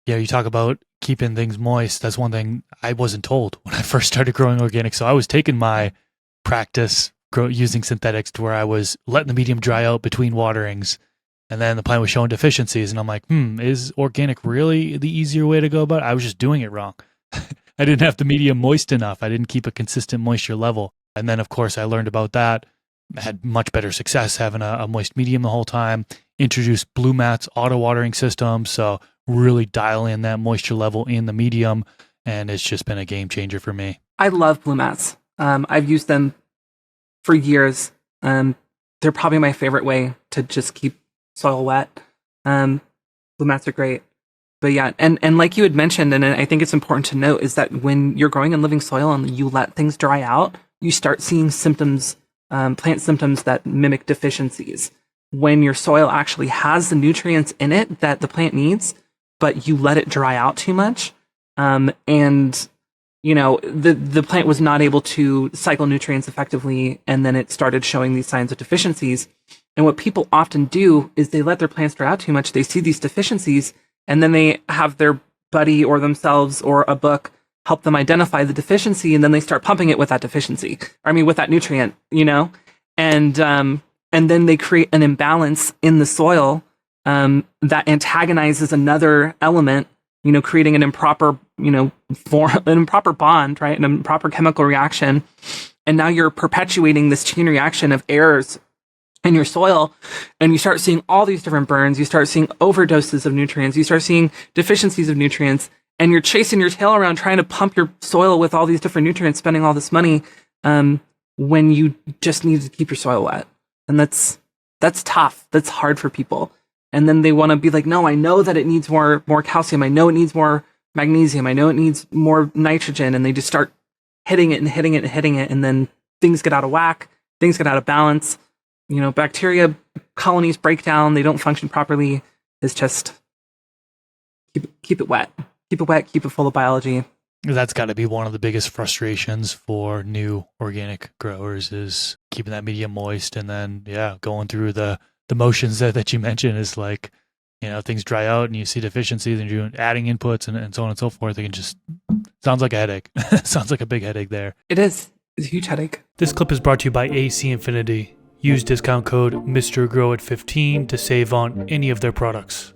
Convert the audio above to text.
Yeah, you talk about keeping things moist. That's one thing I wasn't told when I first started growing organic. So I was taking my practice using synthetics to where I was letting the medium dry out between waterings. And then the plant was showing deficiencies. And I'm like, is organic really the easier way to go about it? I was just doing it wrong. I didn't have the medium moist enough. I didn't keep a consistent moisture level. And then, of course, I learned about that. I had much better success having a moist medium the whole time. Introduced Blue Mat's auto watering system. So really dial in that moisture level in the medium. And it's just been a game changer for me. I love Blue Mats. I've used them for years. They're probably my favorite way to just keep soil wet. Blue Mats are great. But yeah, and like you had mentioned, and I think it's important to note, is that when you're growing in living soil and you let things dry out, you start seeing symptoms, plant symptoms that mimic deficiencies. When your soil actually has the nutrients in it that the plant needs, but you let it dry out too much, and the plant was not able to cycle nutrients effectively, and then it started showing these signs of deficiencies. And what people often do is they let their plants dry out too much. They see these deficiencies, and then they have their buddy or themselves or a book help them identify the deficiency, and then they start pumping it with that deficiency. With that nutrient, and then they create an imbalance in the soil that antagonizes another element, creating an improper, an improper bond, right? An improper chemical reaction. And now you're perpetuating this chain reaction of errors in your soil, and you start seeing all these different burns. You start seeing overdoses of nutrients. You start seeing deficiencies of nutrients, and you're chasing your tail around trying to pump your soil with all these different nutrients, spending all this money when you just need to keep your soil wet. And that's tough. That's hard for people. And then they want to be like, no, I know that it needs more calcium. I know it needs more magnesium. I know it needs more nitrogen. And they just start hitting it and hitting it and hitting it. And then things get out of whack. Things get out of balance. Bacteria colonies break down. They don't function properly. It's just keep it wet. Keep it wet. Keep it full of biology. That's got to be one of the biggest frustrations for new organic growers, is keeping that medium moist, and then going through the motions that you mentioned. Is like, things dry out and you see deficiencies and you're adding inputs and so on and so forth. It can just sounds like a headache. Sounds like a big headache there. It is. It's a huge headache. This clip is brought to you by AC Infinity. Use discount code MrGrow at 15 to save on any of their products.